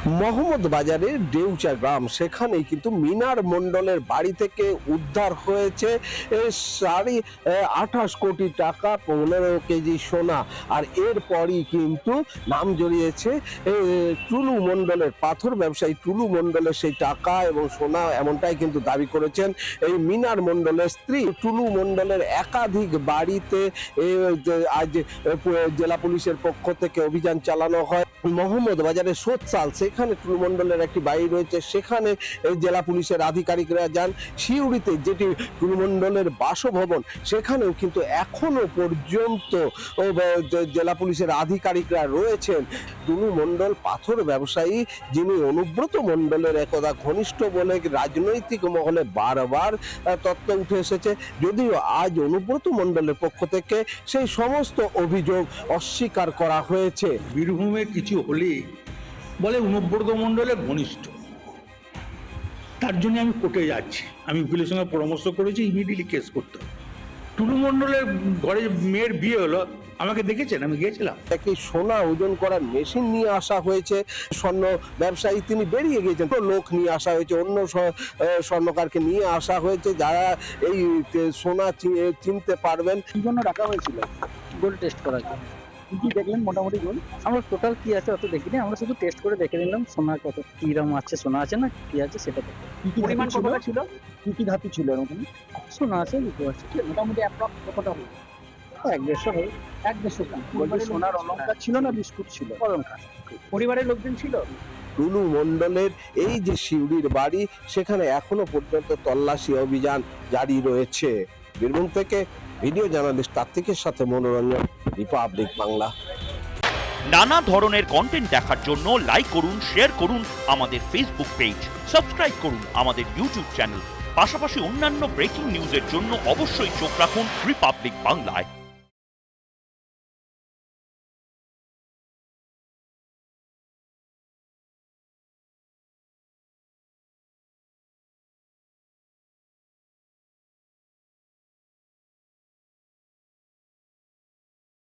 মোহাম্মদ বাজারের ডেউচা গ্রাম, সেখানেই কিন্তু মিনার মণ্ডলের বাড়ি থেকে উদ্ধার হয়েছে 28.5 কোটি টাকা, 15 কেজি সোনা। আর এরপরই কিন্তু নাম জড়িয়েছে টুলু মণ্ডলের, পাথর ব্যবসায়ী টুলু মণ্ডলের সেই টাকা এবং সোনা, এমনটাই কিন্তু দাবি করেছেন এই মিনার মণ্ডলের স্ত্রী। টুলু মণ্ডলের একাধিক বাড়িতে আজ জেলা পুলিশের পক্ষ থেকে অভিযান চালানো হয়। মোহাম্মদ বাজারের সোৎসাল, সেখানে টুলু মণ্ডলের একটি বাড়ি রয়েছে, সেখানে জেলা পুলিশের আধিকারিকরা যান। সিউড়িতে যেটি টুলু মণ্ডলের বাসভবন, সেখানেও কিন্তু এখনো পর্যন্ত জেলা পুলিশের আধিকারিকরা রয়েছেন। টুলু মণ্ডল পাথর ব্যবসায়ী, যিনি অনুব্রত মণ্ডলের একদা ঘনিষ্ঠ বলে রাজনৈতিক মহলে বারবার তথ্য উঠে এসেছে, যদিও আজ অনুব্রত মণ্ডলের পক্ষ থেকে সেই সমস্ত অভিযোগ অস্বীকার করা হয়েছে। বীরভূমে কিছু হলে বলে অনুব্রত মণ্ডলের ঘনিষ্ঠ, তার জন্য আমি কোর্টে যাচ্ছি। আমি উকিলের সঙ্গে পরামর্শ করেছি ইমিডিয়েটলি কেস করতে হবে। টুলু মণ্ডলের ঘরে মেয়ের বিয়ে হলো, আমাকে দেখেছেন, আমি গিয়েছিলাম। একটি সোনা ওজন করার মেশিন নিয়ে আসা হয়েছে, স্বর্ণ ব্যবসায়ী তিনি বেরিয়ে গিয়েছেন, লোক নিয়ে আসা হয়েছে, অন্য স্বর্ণকারকে নিয়ে আসা হয়েছে যারা এই সোনা চিনতে পারবেন। কি জন্য রাখা হয়েছিল? গোল্ড টেস্ট করার জন্য। কি দেখলেন মোটামুটি গোল্ড? আমরা টোটাল কি আছে অত দেখিনি, আমরা শুধু টেস্ট করে দেখে নিলাম সোনা কত, কিরকম আছে, সোনা আছে না কি আছে সেটা দেখে। পরিমাণ কতটা ছিল? কি কি ধাতু ছিল এরকম? সোনা আছে, বুঝতে পারছি। মোটামুটি অ্যাপ্রক্স কতটা হবে? 1-1.5 হবে। 1-1.5 গ্রাম। গোল্ডের সোনার অলংকার ছিল না বিস্কুট ছিল? অলংকার। পরিবারের লোকজন ছিল? টুলু মণ্ডলের এই যে সিউড়ির বাড়ি, সেখানে এখনো পর্যন্ত তল্লাশি অভিযান জারি রয়েছে। বীরভূম থেকে ভিডিও জার্নালিস্ট কার্তিকের সাথে মনোরঞ্জন, রিপাবলিক বাংলা। নানা ধরনের কন্টেন্ট দেখার জন্য লাইক করুন, শেয়ার করুন আমাদের ফেসবুক পেজ, সাবস্ক্রাইব করুন আমাদের ইউটিউব চ্যানেল। পাশাপাশি অন্যান্য ব্রেকিং নিউজের জন্য অবশ্যই চোখ রাখুন রিপাবলিক বাংলায়।